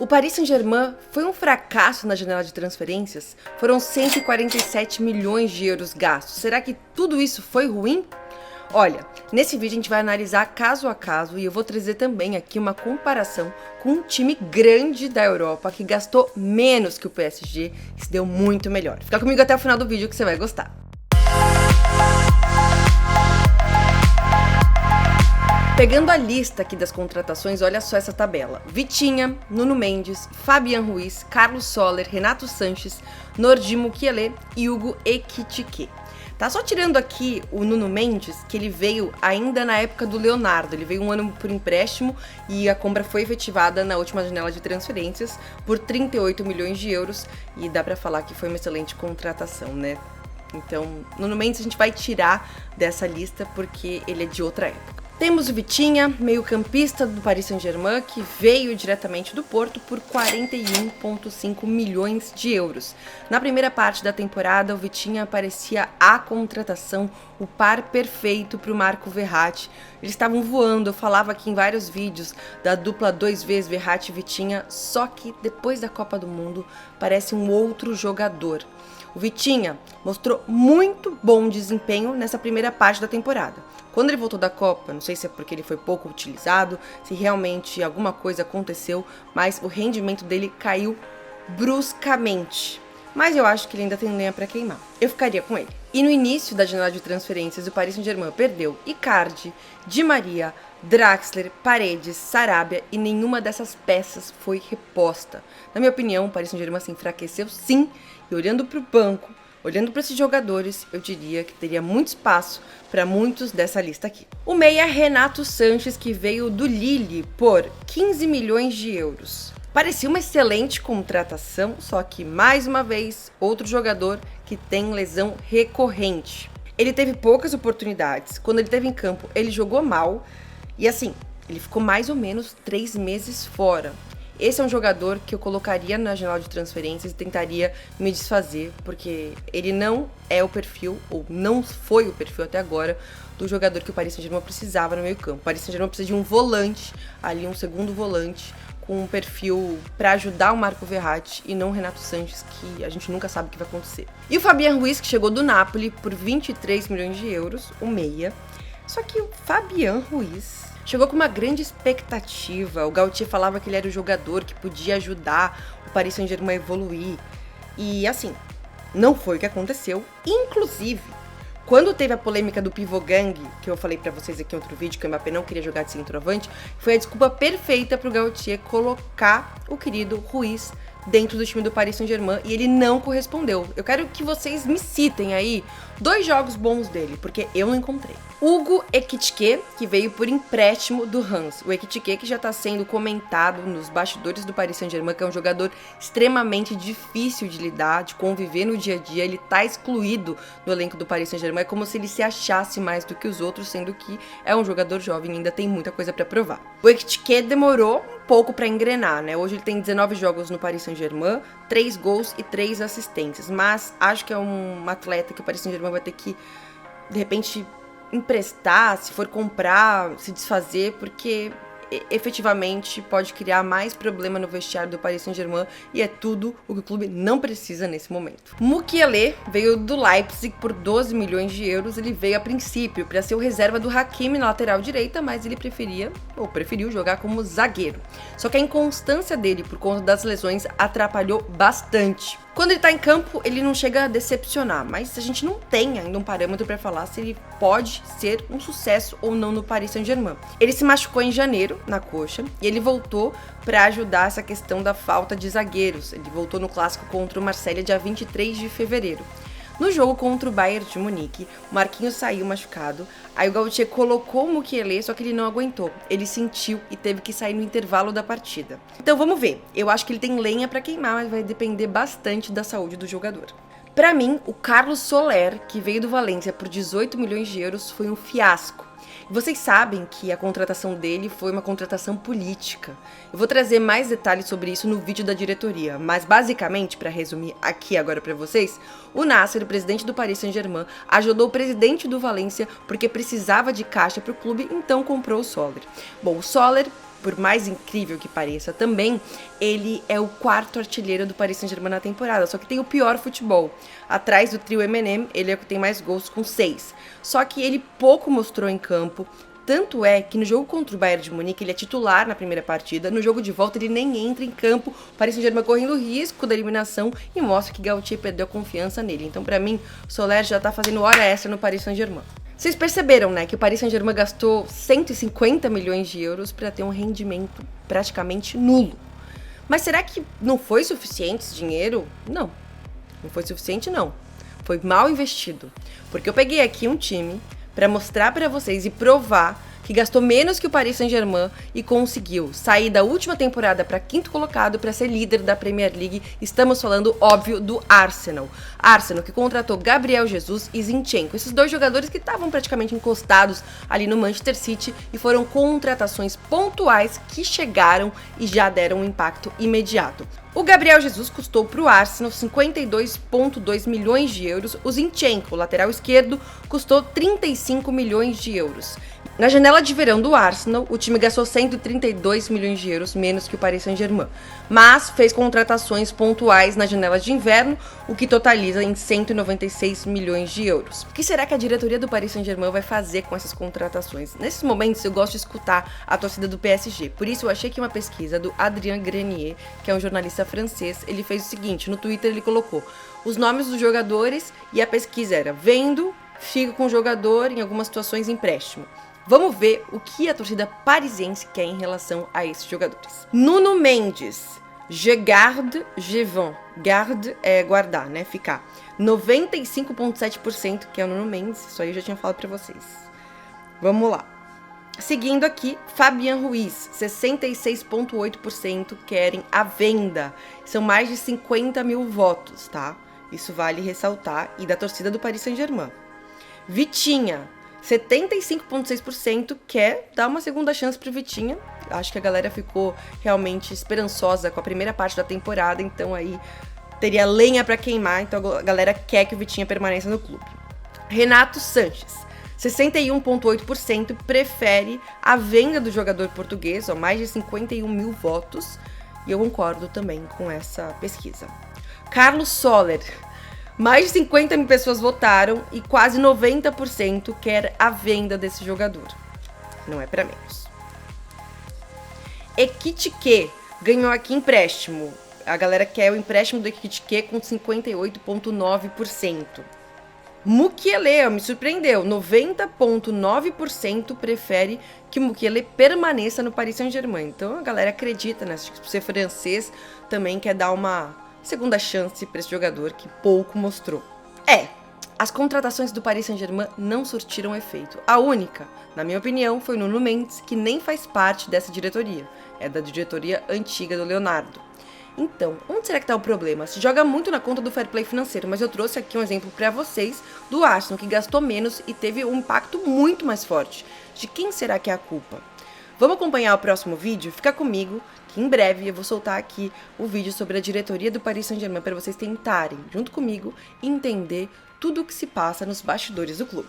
O Paris Saint-Germain foi um fracasso na janela de transferências? Foram 147 milhões de euros gastos. Será que tudo isso foi ruim? Olha, nesse vídeo a gente vai analisar caso a caso e eu vou trazer também aqui uma comparação com um time grande da Europa que gastou menos que o PSG e se deu muito melhor. Fica comigo até o final do vídeo que você vai gostar. Pegando a lista aqui das contratações, olha só essa tabela. Vitinha, Nuno Mendes, Fabian Ruiz, Carlos Soler, Renato Sanches, Nordi Mukiele e Hugo Ekitike. Tá só tirando aqui o Nuno Mendes, que ele veio ainda na época do Leonardo. Ele veio um ano por empréstimo e a compra foi efetivada na última janela de transferências por 38 milhões de euros. E dá pra falar que foi uma excelente contratação, né? Então, Nuno Mendes a gente vai tirar dessa lista porque ele é de outra época. Temos o Vitinha, meio-campista do Paris Saint-Germain, que veio diretamente do Porto por 41,5 milhões de euros. Na primeira parte da temporada, o Vitinha parecia a contratação, o par perfeito para o Marco Verratti. Eles estavam voando, eu falava aqui em vários vídeos da dupla 2x Verratti e Vitinha, só que depois da Copa do Mundo parece um outro jogador. O Vitinha mostrou muito bom desempenho nessa primeira parte da temporada. Quando ele voltou da Copa, não sei se é porque ele foi pouco utilizado, se realmente alguma coisa aconteceu, mas o rendimento dele caiu bruscamente. Mas eu acho que ele ainda tem lenha para queimar. Eu ficaria com ele. E no início da janela de transferências, o Paris Saint-Germain perdeu Icardi, Di Maria, Draxler, Paredes, Sarabia e nenhuma dessas peças foi reposta. Na minha opinião, o Paris Saint-Germain se enfraqueceu sim, e olhando para o banco, olhando para esses jogadores, eu diria que teria muito espaço para muitos dessa lista aqui. O meia Renato Sanches, que veio do Lille por 15 milhões de euros. Parecia uma excelente contratação, só que, mais uma vez, outro jogador que tem lesão recorrente. Ele teve poucas oportunidades, quando ele esteve em campo, ele jogou mal, e assim, ele ficou mais ou menos 3 meses fora. Esse é um jogador que eu colocaria na janela de transferências e tentaria me desfazer, porque ele não é o perfil, ou não foi o perfil até agora, do jogador que o Paris Saint-Germain precisava no meio campo. O Paris Saint-Germain precisa de um volante, ali um segundo volante, com um perfil para ajudar o Marco Verratti e não o Renato Sanches, que a gente nunca sabe o que vai acontecer. E o Fabian Ruiz, que chegou do Napoli por 23 milhões de euros, o meia. Só que o Fabian Ruiz chegou com uma grande expectativa. O Galtier falava que ele era o jogador que podia ajudar o Paris Saint-Germain a evoluir. E assim, não foi o que aconteceu. Inclusive, quando teve a polêmica do pivô gang, que eu falei pra vocês aqui em outro vídeo, que o Mbappé não queria jogar de centroavante, foi a desculpa perfeita pro Galtier colocar o querido Ruiz dentro do time do Paris Saint-Germain e ele não correspondeu. Eu quero que vocês me citem aí 2 jogos bons dele, porque eu não encontrei. Hugo Ekitike, que veio por empréstimo do Reims. O Ekitike que já está sendo comentado nos bastidores do Paris Saint-Germain, que é um jogador extremamente difícil de lidar, de conviver no dia a dia. Ele está excluído no elenco do Paris Saint-Germain, é como se ele se achasse mais do que os outros, sendo que é um jogador jovem e ainda tem muita coisa para provar. O Ekitike demorou um pouco para engrenar, né? Hoje ele tem 19 jogos no Paris Saint-Germain, 3 gols e 3 assistências, mas acho que é um atleta que o Paris Saint-Germain vai ter que, de repente, emprestar, se for comprar, se desfazer, porque efetivamente pode criar mais problema no vestiário do Paris Saint-Germain e é tudo o que o clube não precisa nesse momento. Mukiele veio do Leipzig por 12 milhões de euros. Ele veio a princípio para ser o reserva do Hakimi na lateral direita, mas ele preferiu jogar como zagueiro. Só que a inconstância dele por conta das lesões atrapalhou bastante. Quando ele tá em campo, ele não chega a decepcionar, mas a gente não tem ainda um parâmetro para falar se ele pode ser um sucesso ou não no Paris Saint-Germain. Ele se machucou em janeiro, na coxa, e ele voltou para ajudar essa questão da falta de zagueiros. Ele voltou no clássico contra o Marselha dia 23 de fevereiro. No jogo contra o Bayern de Munique, o Marquinhos saiu machucado, aí o Galtier colocou o Mukiele, só que ele não aguentou. Ele sentiu e teve que sair no intervalo da partida. Então vamos ver, eu acho que ele tem lenha para queimar, mas vai depender bastante da saúde do jogador. Para mim, o Carlos Soler, que veio do Valência por 18 milhões de euros, foi um fiasco. Vocês sabem que a contratação dele foi uma contratação política. Eu vou trazer mais detalhes sobre isso no vídeo da diretoria, mas basicamente, para resumir aqui agora para vocês, o Nasser, o presidente do Paris Saint-Germain, ajudou o presidente do Valência porque precisava de caixa para o clube, então comprou o Soler. Bom, o Soler por mais incrível que pareça, também ele é o 4º artilheiro do Paris Saint-Germain na temporada, só que tem o pior futebol. Atrás do trio M&M, ele é o que tem mais gols com 6. Só que ele pouco mostrou em campo. Tanto é que no jogo contra o Bayern de Munique ele é titular na primeira partida, no jogo de volta ele nem entra em campo, o Paris Saint-Germain correndo risco da eliminação e mostra que Galtier perdeu a confiança nele. Então pra mim, o Soler já tá fazendo hora extra no Paris Saint-Germain. Vocês perceberam, né, que o Paris Saint-Germain gastou 150 milhões de euros para ter um rendimento praticamente nulo. Mas será que não foi suficiente esse dinheiro? Não foi suficiente não. Foi mal investido, porque eu peguei aqui um time para mostrar para vocês e provar que gastou menos que o Paris Saint-Germain e conseguiu sair da última temporada para 5º colocado para ser líder da Premier League. Estamos falando, óbvio, do Arsenal. Arsenal que contratou Gabriel Jesus e Zinchenko, esses 2 jogadores que estavam praticamente encostados ali no Manchester City e foram contratações pontuais que chegaram e já deram um impacto imediato. O Gabriel Jesus custou para o Arsenal 52,2 milhões de euros, o Zinchenko, lateral esquerdo, custou 35 milhões de euros. Na janela de verão do Arsenal, o time gastou 132 milhões de euros menos que o Paris Saint-Germain, mas fez contratações pontuais na janela de inverno, o que totaliza em 196 milhões de euros. O que será que a diretoria do Paris Saint-Germain vai fazer com essas contratações? Nesses momentos eu gosto de escutar a torcida do PSG, por isso eu achei que uma pesquisa do Adrien Grenier, que é um jornalista francês, ele fez o seguinte, no Twitter ele colocou os nomes dos jogadores e a pesquisa era vendo, fica com o jogador, em algumas situações empréstimo. Vamos ver o que a torcida parisiense quer em relação a esses jogadores. Nuno Mendes, je garde, je vends. Garde é guardar, né? Ficar. 95,7% que é o Nuno Mendes, isso aí eu já tinha falado pra vocês. Vamos lá. Seguindo aqui, Fabian Ruiz, 66,8% querem a venda. São mais de 50 mil votos, tá? Isso vale ressaltar. E da torcida do Paris Saint-Germain. Vitinha, 75,6% quer dar uma segunda chance pro Vitinha. Acho que a galera ficou realmente esperançosa com a primeira parte da temporada, então aí teria lenha para queimar, então a galera quer que o Vitinha permaneça no clube. Renato Sanches, 61,8% prefere a venda do jogador português, mais de 51 mil votos, e eu concordo também com essa pesquisa. Carlos Soler, mais de 50 mil pessoas votaram e quase 90% quer a venda desse jogador. Não é para menos. Ekitike ganhou aqui empréstimo. A galera quer o empréstimo do Ekitike com 58,9%. Mukiele, me surpreendeu. 90,9% prefere que o Mukiele permaneça no Paris Saint-Germain. Então a galera acredita, né? Se ser francês também quer dar uma segunda chance para esse jogador que pouco mostrou. As contratações do Paris Saint-Germain não surtiram efeito. A única, na minha opinião, foi Nuno Mendes, que nem faz parte dessa diretoria. É da diretoria antiga do Leonardo. Então, onde será que está o problema? Se joga muito na conta do fair play financeiro, mas eu trouxe aqui um exemplo para vocês do Arsenal, que gastou menos e teve um impacto muito mais forte. De quem será que é a culpa? Vamos acompanhar o próximo vídeo? Fica comigo, que em breve eu vou soltar aqui o vídeo sobre a diretoria do Paris Saint-Germain para vocês tentarem, junto comigo, entender tudo o que se passa nos bastidores do clube.